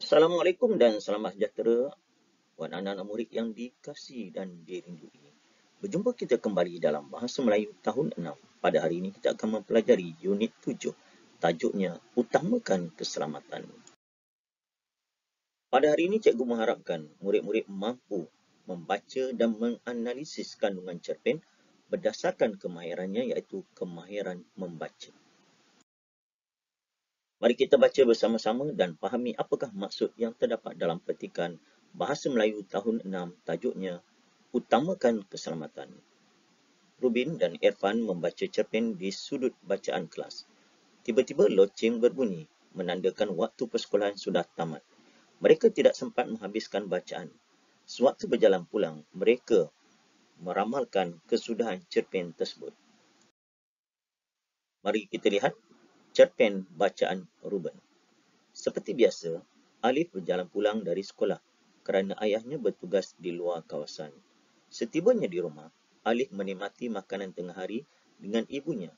Assalamualaikum dan selamat sejahtera buat anak-anak murid yang dikasihi dan dirindui. Berjumpa kita kembali dalam Bahasa Melayu tahun 6. Pada hari ini kita akan mempelajari unit 7. Tajuknya Utamakan Keselamatan. Pada hari ini cikgu mengharapkan murid-murid mampu membaca dan menganalisis kandungan cerpen berdasarkan kemahirannya iaitu kemahiran membaca. Mari kita baca bersama-sama dan fahami apakah maksud yang terdapat dalam petikan Bahasa Melayu tahun 6 tajuknya Utamakan Keselamatan. Rubin dan Irfan membaca cerpen di sudut bacaan kelas. Tiba-tiba loceng berbunyi, menandakan waktu persekolahan sudah tamat. Mereka tidak sempat menghabiskan bacaan. Sewaktu berjalan pulang, mereka meramalkan kesudahan cerpen tersebut. Mari kita lihat cerpen bacaan Ruben. Seperti biasa, Alif berjalan pulang dari sekolah kerana ayahnya bertugas di luar kawasan. Setibanya di rumah, Alif menikmati makanan tengah hari dengan ibunya.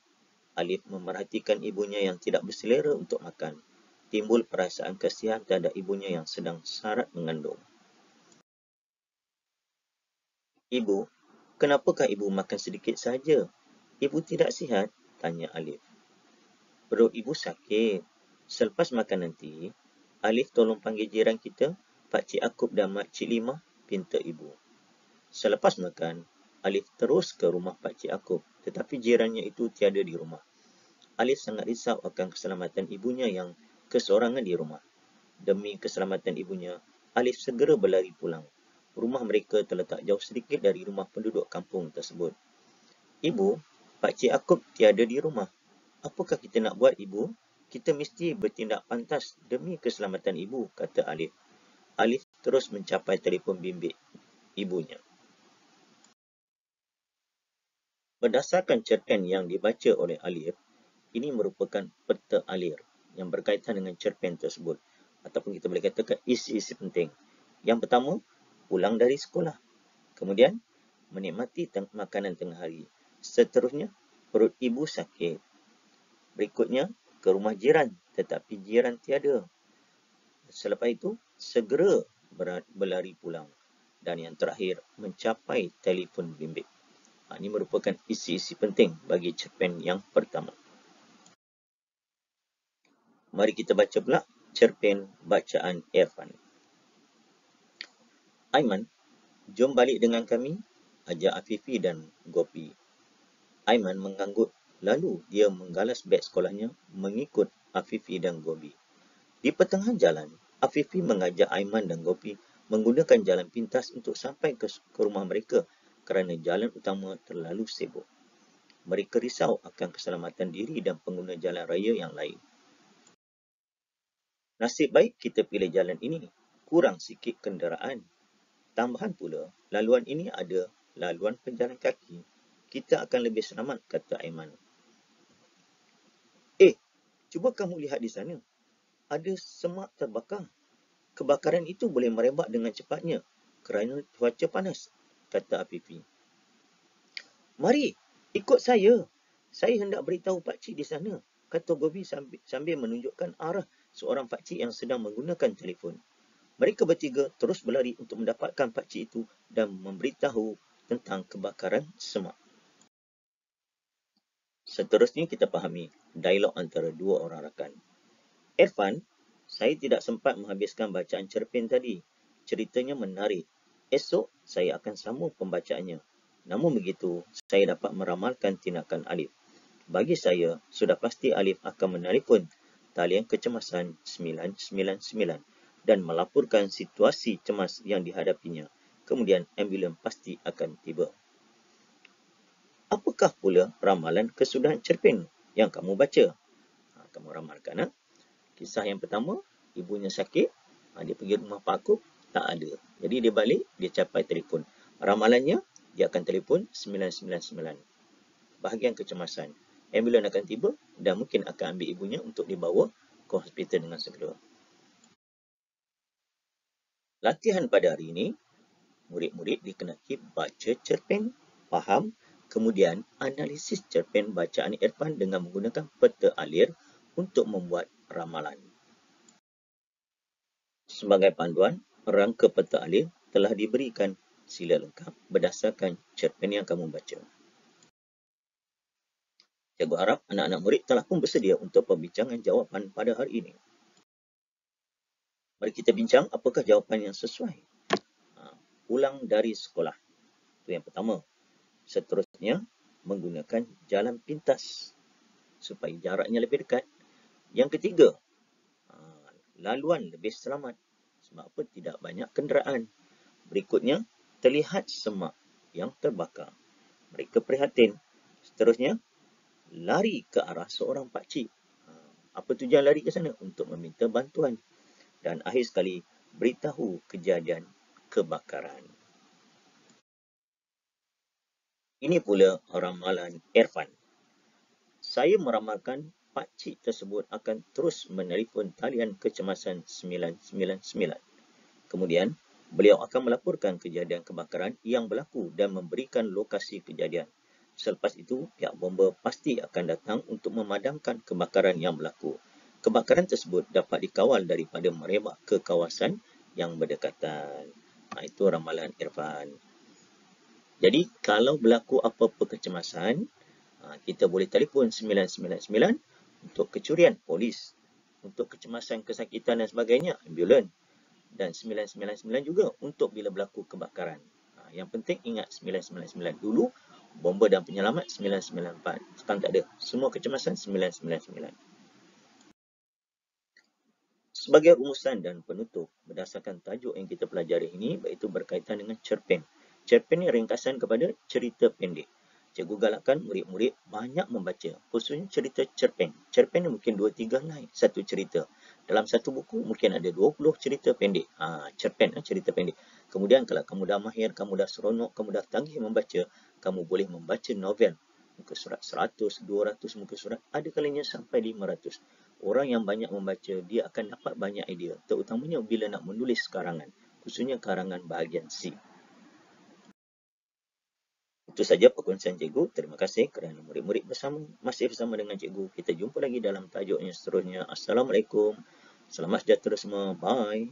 Alif memerhatikan ibunya yang tidak berselera untuk makan. Timbul perasaan kasihan terhadap ibunya yang sedang syarat mengandung. Ibu, kenapakah ibu makan sedikit saja? Ibu tidak sihat? Tanya Alif. Perut ibu sakit. Selepas makan nanti, Alif tolong panggil jiran kita, Pakcik Akub dan Makcik Limah, pinta ibu. Selepas makan, Alif terus ke rumah Pakcik Akub, tetapi jirannya itu tiada di rumah. Alif sangat risau akan keselamatan ibunya yang keseorangan di rumah. Demi keselamatan ibunya, Alif segera berlari pulang. Rumah mereka terletak jauh sedikit dari rumah penduduk kampung tersebut. Ibu, Pakcik Akub tiada di rumah. Apakah kita nak buat, ibu? Kita mesti bertindak pantas demi keselamatan ibu, kata Alif. Alif terus mencapai telefon bimbit ibunya. Berdasarkan cerpen yang dibaca oleh Alif, ini merupakan peta alir yang berkaitan dengan cerpen tersebut. Ataupun kita boleh katakan isi-isi penting. Yang pertama, pulang dari sekolah. Kemudian, menikmati makanan tengah hari. Seterusnya, perut ibu sakit. Berikutnya, ke rumah jiran, tetapi jiran tiada. Selepas itu, segera berlari pulang. Dan yang terakhir, mencapai telefon bimbit. Ini merupakan isi-isi penting bagi cerpen yang pertama. Mari kita baca pula cerpen bacaan Irfan. Aiman, jom balik dengan kami, ajak Afifi dan Gopi. Aiman mengangguk, lalu dia menggalas beg sekolahnya mengikut Afifi dan Gopi. Di pertengahan jalan, Afifi mengajak Aiman dan Gopi menggunakan jalan pintas untuk sampai ke rumah mereka kerana jalan utama terlalu sibuk. Mereka risau akan keselamatan diri dan pengguna jalan raya yang lain. Nasib baik kita pilih jalan ini, kurang sikit kenderaan. Tambahan pula, laluan ini ada laluan penjalan kaki. Kita akan lebih selamat, kata Aiman. Cuba kamu lihat di sana. Ada semak terbakar. Kebakaran itu boleh merebak dengan cepatnya kerana cuaca panas, kata Afifi. Mari, ikut saya. Saya hendak beritahu pakcik di sana, kata Gobi sambil menunjukkan arah seorang pakcik yang sedang menggunakan telefon. Mereka bertiga terus berlari untuk mendapatkan pakcik itu dan memberitahu tentang kebakaran semak. Seterusnya kita fahami dialog antara dua orang rakan. Irfan, saya tidak sempat menghabiskan bacaan cerpen tadi. Ceritanya menarik. Esok saya akan sambung pembacaannya. Namun begitu, saya dapat meramalkan tindakan Alif. Bagi saya, sudah pasti Alif akan menelefon talian kecemasan 999 dan melaporkan situasi cemas yang dihadapinya. Kemudian ambulan pasti akan tiba. Apakah pula ramalan kesudahan cerpen yang kamu baca? Kamu ramalkan, Kisah yang pertama, ibunya sakit, dia pergi rumah Pak Akub, tak ada. Jadi dia balik, dia capai telefon. Ramalannya, dia akan telefon 999. Bahagian kecemasan. Ambulan akan tiba dan mungkin akan ambil ibunya untuk dibawa ke hospital dengan segera. Latihan pada hari ini, murid-murid dikenaki baca cerpen, faham, kemudian analisis cerpen bacaan Irfan dengan menggunakan peta alir untuk membuat ramalan. Sebagai panduan, rangka peta alif telah diberikan. Sila lengkap berdasarkan cerpen yang kamu baca. Cikgu harap anak-anak murid telah pun bersedia untuk perbincangan jawapan pada hari ini. Mari kita bincang apakah jawapan yang sesuai. Pulang dari sekolah. Itu yang pertama. Seterusnya, menggunakan jalan pintas supaya jaraknya lebih dekat. Yang ketiga, laluan lebih selamat. Sebab apa? Tidak banyak kenderaan. Berikutnya, terlihat semak yang terbakar. Mereka prihatin. Seterusnya, lari ke arah seorang pakcik. Apa tujuan lari ke sana? Untuk meminta bantuan. Dan akhir sekali, beritahu kejadian kebakaran. Ini pula ramalan Irfan. Saya meramalkan pakcik tersebut akan terus menelefon talian kecemasan 999. Kemudian, beliau akan melaporkan kejadian kebakaran yang berlaku dan memberikan lokasi kejadian. Selepas itu, pihak bomba pasti akan datang untuk memadamkan kebakaran yang berlaku. Kebakaran tersebut dapat dikawal daripada merebak ke kawasan yang berdekatan. Itu ramalan Irfan. Jadi, kalau berlaku apa-apa kecemasan, kita boleh telefon 999 untuk kecurian, polis. Untuk kecemasan, kesakitan dan sebagainya, ambulan. Dan 999 juga untuk bila berlaku kebakaran. Yang penting ingat 999 dulu, bomba dan penyelamat 994. Sekarang tak ada. Semua kecemasan 999. Sebagai rumusan dan penutup, berdasarkan tajuk yang kita pelajari ini, iaitu berkaitan dengan cerpen. Cerpen ni ringkasan kepada cerita pendek. Cikgu galakkan murid-murid banyak membaca, khususnya cerita cerpen. Cerpen ni mungkin 2-3 line, satu cerita. Dalam satu buku mungkin ada 20 cerita pendek. Cerpen, cerita pendek. Kemudian kalau kamu dah mahir, kamu dah seronok, kamu dah tangguh membaca, kamu boleh membaca novel. Muka surat 100, 200 muka surat, ada kalanya sampai 500. Orang yang banyak membaca, dia akan dapat banyak idea, terutamanya bila nak menulis karangan, khususnya karangan bahagian C. Itu saja perkongsian cikgu. Terima kasih kerana murid-murid masih bersama dengan cikgu. Kita jumpa lagi dalam tajuk yang seterusnya. Assalamualaikum. Selamat sejahtera semua. Bye.